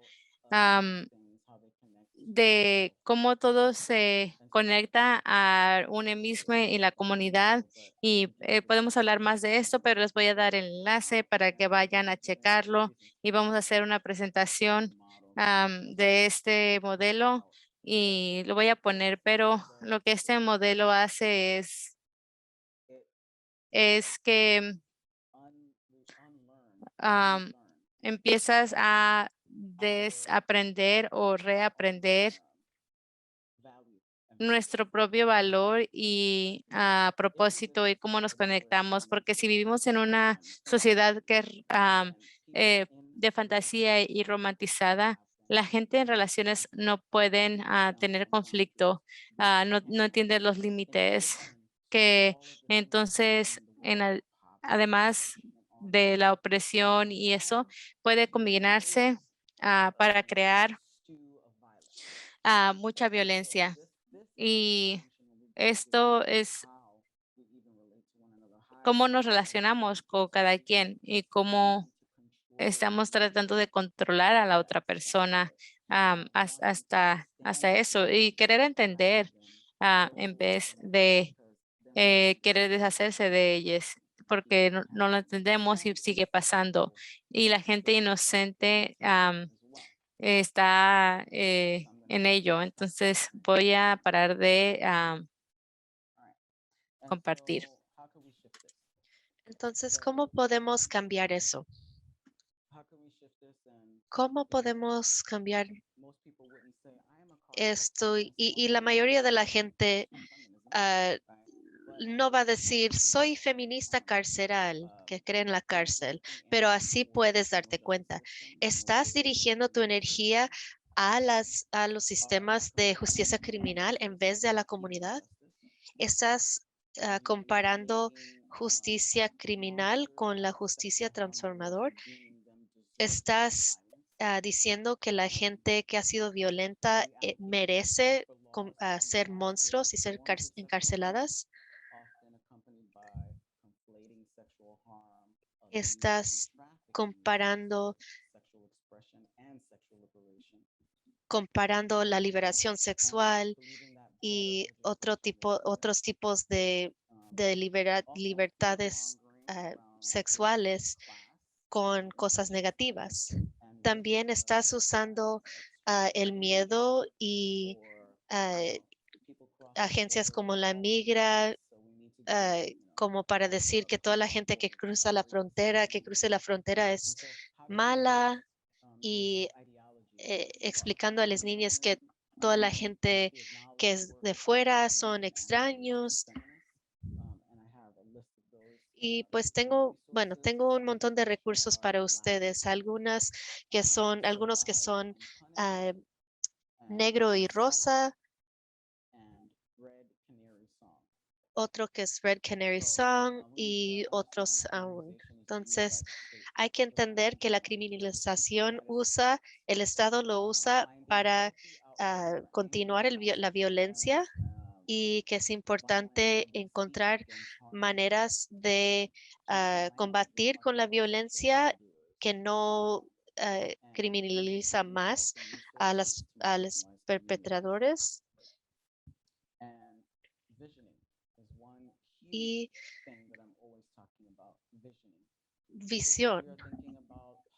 de cómo todo se conecta a uno mismo y la comunidad. Y podemos hablar más de esto, pero les voy a dar el enlace para que vayan a checarlo y vamos a hacer una presentación de este modelo y lo voy a poner, pero lo que este modelo hace es que am, empiezas a desaprender o reaprender nuestro propio valor y propósito y cómo nos conectamos, porque si vivimos en una sociedad que es de fantasía y romantizada, la gente en relaciones no pueden tener conflicto, no entienden los límites, que entonces, además de la opresión y eso, puede combinarse para crear mucha violencia. Y esto es cómo nos relacionamos con cada quien y cómo estamos tratando de controlar a la otra persona hasta eso y querer entender en vez de querer deshacerse de ellas porque no lo entendemos y sigue pasando. Y la gente inocente está en ello. Entonces voy a parar de compartir. Entonces, ¿cómo podemos cambiar eso? ¿Cómo podemos cambiar esto? Y la mayoría de la gente no va a decir, soy feminista carceral, que cree en la cárcel, pero así puedes darte cuenta. Estás dirigiendo tu energía a los sistemas de justicia criminal en vez de a la comunidad. Estás comparando justicia criminal con la justicia transformador. Estás diciendo que la gente que ha sido violenta merece ser monstruos y ser encarceladas. Estás comparando la liberación sexual y otros tipos de libertades sexuales con cosas negativas. También estás usando el miedo y agencias como la Migra como para decir que toda la gente que cruza la frontera, que cruce la frontera es mala y explicando a las niñas que toda la gente que es de fuera son extraños. Y pues tengo un montón de recursos para ustedes, algunos que son ah, negro y rosa, otro que es Red Canary Song y otros aún. Entonces, hay que entender que la criminalización el Estado lo usa para continuar la violencia y que es importante encontrar maneras de combatir con la violencia que no criminaliza más a los perpetradores. Y visión,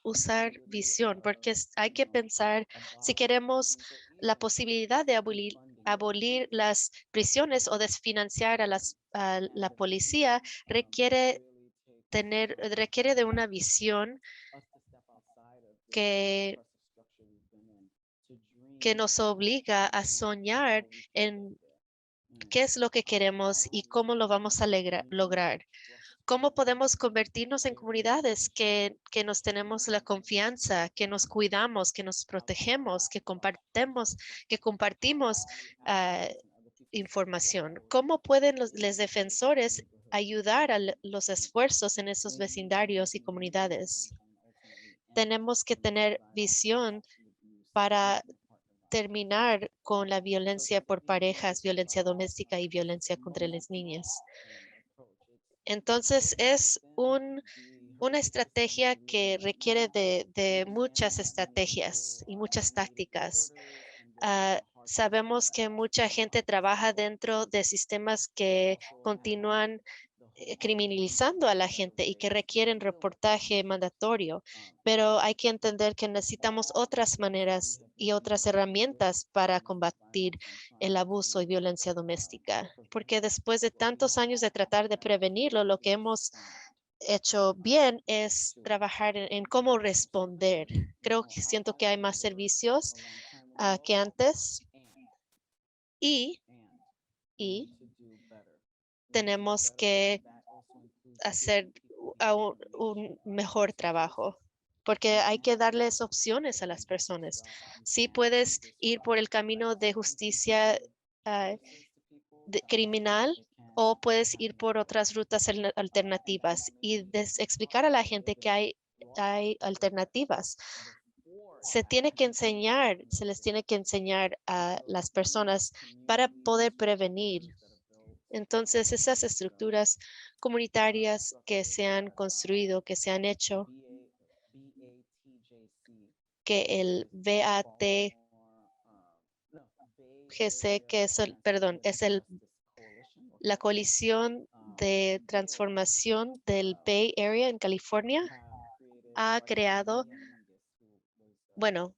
usar visión, porque hay que pensar si queremos la posibilidad de abolir las prisiones o desfinanciar a la policía, requiere de una visión que nos obliga a soñar en qué es lo que queremos y cómo lo vamos a lograr. ¿Cómo podemos convertirnos en comunidades que nos tenemos la confianza, que nos cuidamos, que nos protegemos, que compartimos información? ¿Cómo pueden los defensores ayudar a los esfuerzos en esos vecindarios y comunidades? Tenemos que tener visión para terminar con la violencia por parejas, violencia doméstica y violencia contra las niñas. Entonces es una estrategia que requiere de muchas estrategias y muchas tácticas. Sabemos que mucha gente trabaja dentro de sistemas que continúan criminalizando a la gente y que requieren reportaje mandatorio, pero hay que entender que necesitamos otras maneras y otras herramientas para combatir el abuso y violencia doméstica, porque después de tantos años de tratar de prevenirlo, lo que hemos hecho bien es trabajar en cómo responder. Siento que hay más servicios que antes y tenemos que hacer un mejor trabajo, porque hay que darles opciones a las personas. Si puedes ir por el camino de justicia criminal o puedes ir por otras rutas alternativas y explicar a la gente que hay alternativas. Se les tiene que enseñar a las personas para poder prevenir. Entonces, esas estructuras comunitarias que se han construido, que se han hecho, que el BATGC, que es la coalición de transformación del Bay Area en California, ha creado, bueno,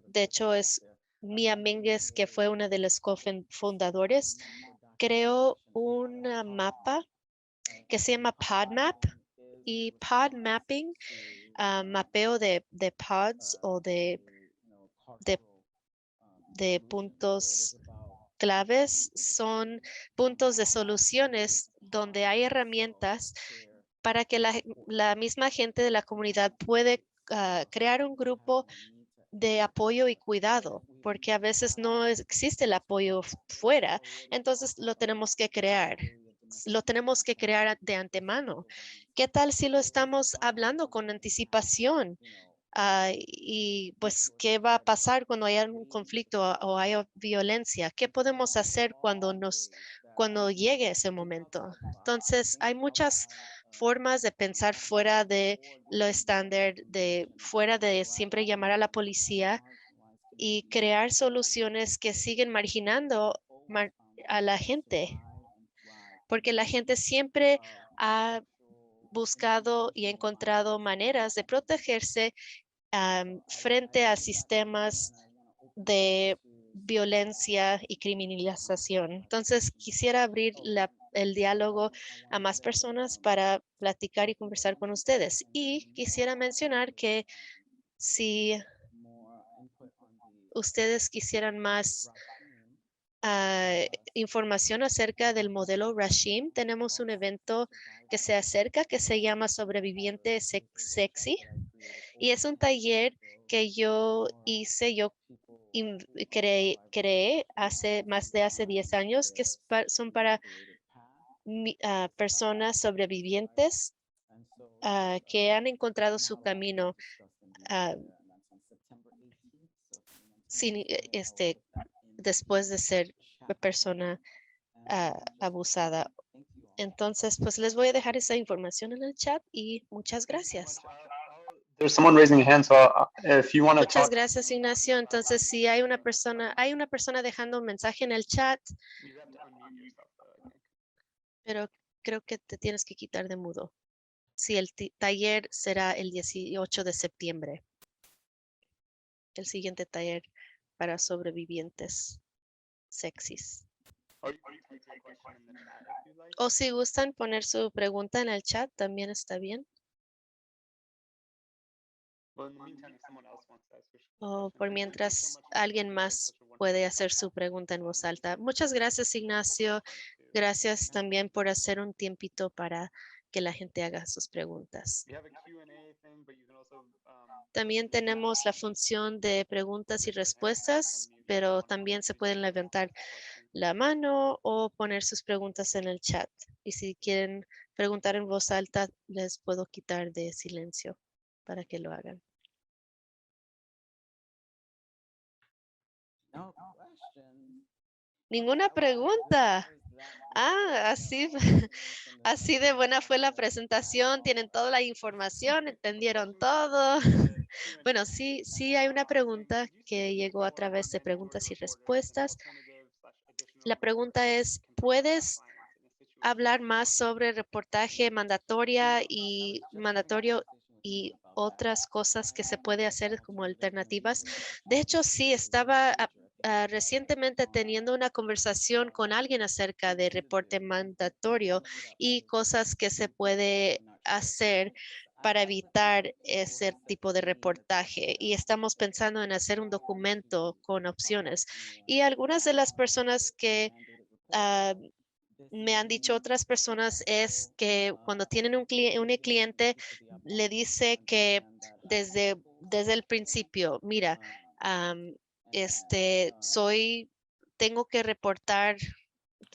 de hecho es Mia Minguez, que fue una de los cofundadores, creó un mapa que se llama PodMap, y pod mapping, mapeo de pods o de puntos claves, son puntos de soluciones donde hay herramientas para que la misma gente de la comunidad puede crear un grupo de apoyo y cuidado, porque a veces no existe el apoyo fuera, entonces lo tenemos que crear. Lo tenemos que crear de antemano. ¿Qué tal si lo estamos hablando con anticipación? Y pues, ¿qué va a pasar cuando haya un conflicto o haya violencia? ¿Qué podemos hacer cuando llegue ese momento? Entonces, hay muchas formas de pensar fuera de lo estándar, fuera de siempre llamar a la policía y crear soluciones que siguen marginando a la gente, porque la gente siempre ha buscado y encontrado maneras de protegerse frente a sistemas de violencia y criminalización. Entonces, quisiera abrir el diálogo a más personas para platicar y conversar con ustedes. Y quisiera mencionar que si ustedes quisieran más información acerca del modelo Rashim, tenemos un evento que se acerca que se llama Sobreviviente Sexy, y es un taller que yo creé hace 10 años, que son para personas sobrevivientes que han encontrado su camino sin, después de ser persona abusada. Entonces, pues les voy a dejar esa información en el chat y muchas gracias. There's someone raising a hand, so if you want to Muchas talk, gracias, Ignacio. Entonces, si hay una persona dejando un mensaje en el chat, you have to unmute yourself, though, I think. pero creo que te tienes que quitar de mudo. Sí, el taller será el 18 de septiembre. El siguiente taller para sobrevivientes sexys. Or you can type your question in the chat if you'd like. O si gustan poner su pregunta en el chat, también está bien. Well, in the meantime, if someone else wants to ask a O question, por thank you so mientras much for alguien sharing más such a wonderful puede talk. hacer su pregunta en voz alta. Muchas gracias, Ignacio. Too. Gracias también por hacer un tiempito para que la gente haga sus preguntas. We have a Q&A thing, but you can also, También tenemos la función de preguntas y respuestas, pero también se pueden levantar la mano o poner sus preguntas en el chat. Y si quieren preguntar en voz alta, les puedo quitar de silencio para que lo hagan. Ninguna pregunta. Así, así de buena fue la presentación. Tienen toda la información, entendieron todo. Bueno, sí hay una pregunta que llegó a través de preguntas y respuestas. La pregunta es, ¿puedes hablar más sobre reportaje mandatorio y otras cosas que se puede hacer como alternativas? De hecho, sí, estaba recientemente teniendo una conversación con alguien acerca de reporte mandatorio y cosas que se puede hacer para evitar ese tipo de reportaje. Y estamos pensando en hacer un documento con opciones. Y algunas de las personas que me han dicho otras personas es que cuando tienen un cliente, le dice que desde el principio, mira, tengo que reportar,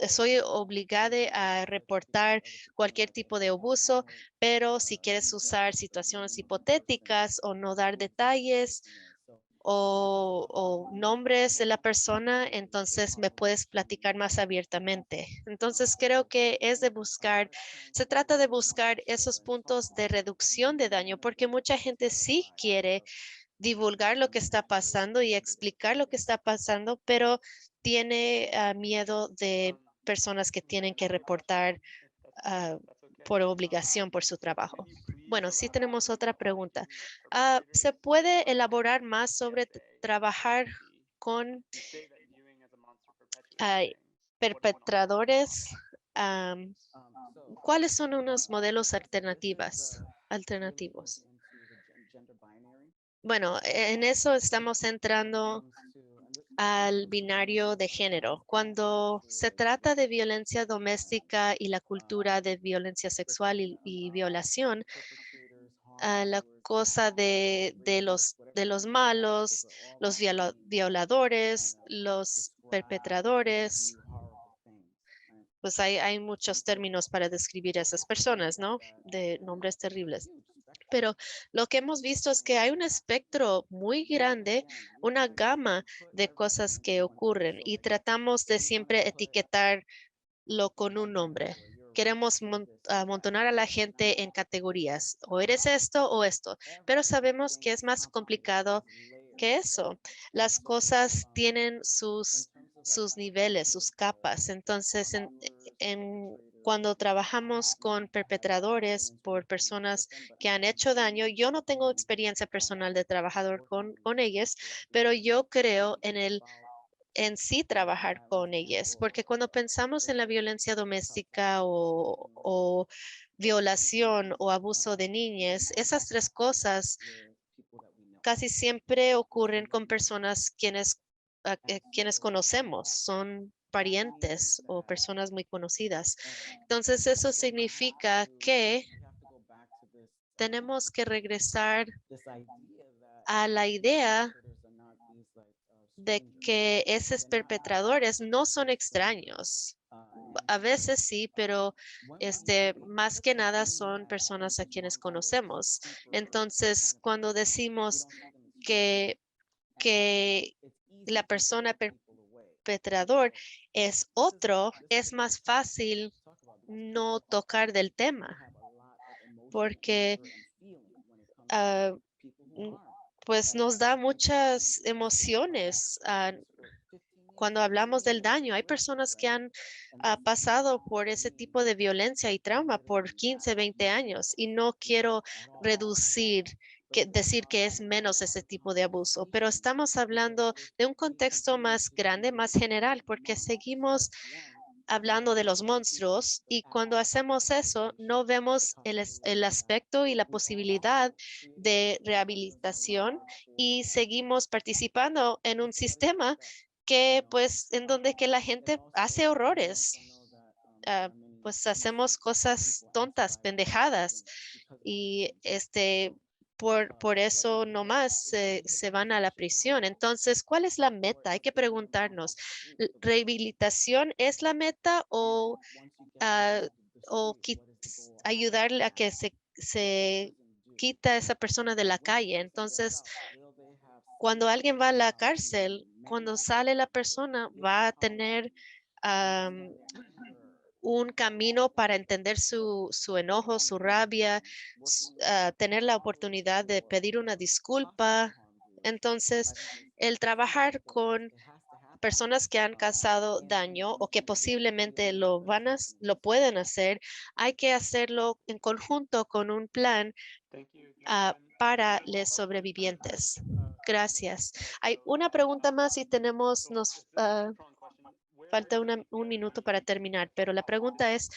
soy obligada a reportar cualquier tipo de abuso, pero si quieres usar situaciones hipotéticas o no dar detalles o nombres de la persona, entonces me puedes platicar más abiertamente. Entonces creo que se trata de buscar esos puntos de reducción de daño, porque mucha gente sí quiere divulgar lo que está pasando y explicar lo que está pasando, pero tiene miedo de personas que tienen que reportar por obligación por su trabajo. Bueno, sí tenemos otra pregunta. ¿Se puede elaborar más sobre trabajar con perpetradores? ¿Cuáles son unos modelos alternativos? Bueno, en eso estamos entrando al binario de género. Cuando se trata de violencia doméstica y la cultura de violencia sexual y violación, la cosa de los malos, los violadores, los perpetradores, pues hay muchos términos para describir a esas personas, ¿no? De nombres terribles. Pero lo que hemos visto es que hay un espectro muy grande, una gama de cosas que ocurren y tratamos de siempre etiquetarlo con un nombre. Queremos amontonar a la gente en categorías, o eres esto o esto, pero sabemos que es más complicado que eso. Las cosas tienen sus niveles, sus capas. Entonces, cuando trabajamos con perpetradores por personas que han hecho daño, yo no tengo experiencia personal de trabajador con ellas, pero yo creo en sí trabajar con ellas, porque cuando pensamos en la violencia doméstica o violación o abuso de niñas, esas tres cosas casi siempre ocurren con personas quienes conocemos, son parientes o personas muy conocidas. Entonces, eso significa que tenemos que regresar a la idea de que esos perpetradores no son extraños. A veces sí, pero más que nada son personas a quienes conocemos. Entonces, cuando decimos que la persona perpetrador es otro, es más fácil no tocar del tema, porque pues nos da muchas emociones cuando hablamos del daño. Hay personas que han pasado por ese tipo de violencia y trauma por 15, 20 años y no quiero decir que es menos ese tipo de abuso, pero estamos hablando de un contexto más grande, más general, porque seguimos hablando de los monstruos y cuando hacemos eso no vemos el aspecto y la posibilidad de rehabilitación y seguimos participando en un sistema que pues en donde que la gente hace horrores. Pues hacemos cosas tontas, pendejadas y por eso nomás se van a la prisión. Entonces, ¿cuál es la meta? Hay que preguntarnos, ¿rehabilitación es la meta ah, ayudarle a que se quita a esa persona de la calle? Entonces, cuando alguien va a la cárcel, cuando sale la persona, va a tener un camino para entender su enojo, su rabia, tener la oportunidad de pedir una disculpa. Entonces, el trabajar con personas que han causado daño o que posiblemente lo pueden hacer, hay que hacerlo en conjunto con un plan para los sobrevivientes. Gracias. Hay una pregunta más y nos falta un minuto para terminar, pero la pregunta es,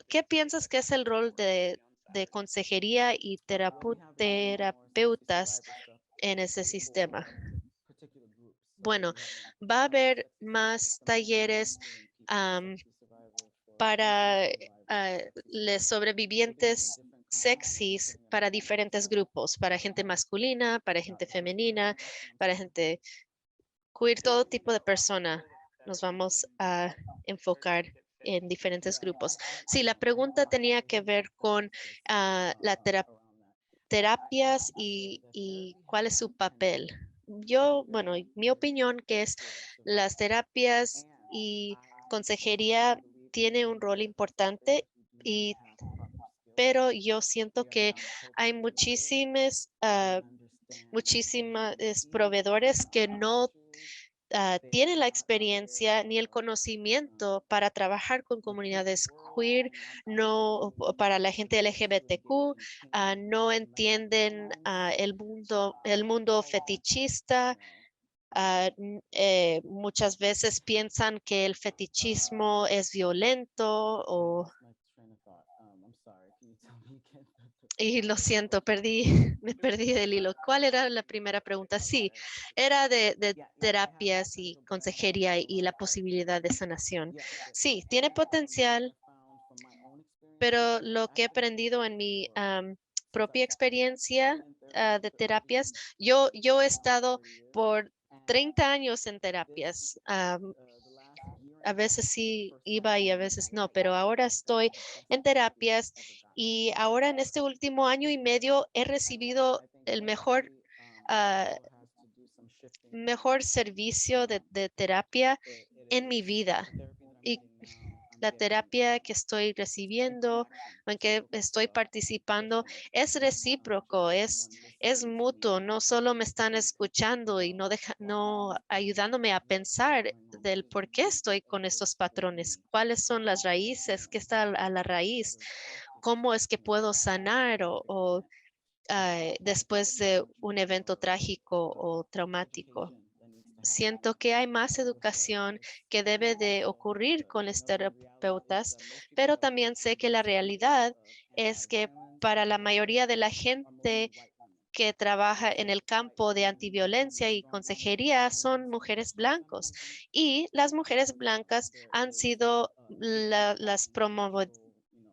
¿qué piensas que es el rol de consejería y terapeutas en ese sistema? Bueno, va a haber más talleres para los sobrevivientes sexys para diferentes grupos, para gente masculina, para gente femenina, para gente queer, todo tipo de persona. Nos vamos a enfocar en diferentes grupos. Sí, la pregunta tenía que ver con las terapias y cuál es su papel. Bueno, mi opinión que es las terapias y consejería tiene un rol importante pero yo siento que hay muchísimas proveedores que no tienen la experiencia ni el conocimiento para trabajar con comunidades queer, no o para la gente LGBTQ, no entienden el mundo fetichista. Muchas veces piensan que el fetichismo es violento y lo siento, me perdí del hilo. ¿Cuál era la primera pregunta? Sí, era de terapias y consejería y la posibilidad de sanación. Sí, tiene potencial, pero lo que he aprendido en mi propia experiencia de terapias, yo he estado por 30 años en terapias. A veces sí iba y a veces no, pero ahora estoy en terapias y ahora en este último año y medio he recibido el ah, mejor servicio de terapia en mi vida. Y la terapia que estoy recibiendo o en que estoy participando es recíproco, es mutuo, no solo me están escuchando y no ayudándome a pensar del por qué estoy con estos patrones, cuáles son las raíces, qué está a la raíz, cómo es que puedo sanar después de un evento trágico o traumático. Siento que hay más educación que debe de ocurrir con los terapeutas, pero también sé que la realidad es que para la mayoría de la gente que trabaja en el campo de antiviolencia y consejería son mujeres blancos y las mujeres blancas han sido las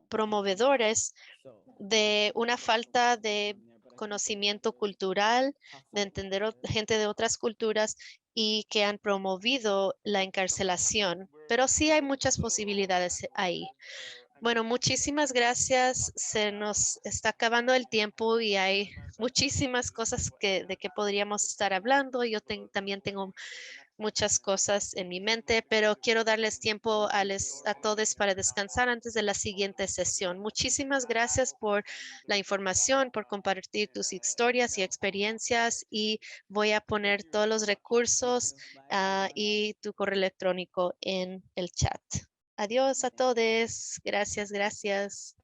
promovedores de una falta de conocimiento cultural, de entender gente de otras culturas y que han promovido la encarcelación. Pero sí hay muchas posibilidades ahí. Bueno, muchísimas gracias. Se nos está acabando el tiempo y hay muchísimas cosas de que podríamos estar hablando. Yo también tengo muchas cosas en mi mente, pero quiero darles tiempo a todos para descansar antes de la siguiente sesión. Muchísimas gracias por la información, por compartir tus historias y experiencias, y voy a poner todos los recursos y tu correo electrónico en el chat. Adiós a todos. Gracias, gracias.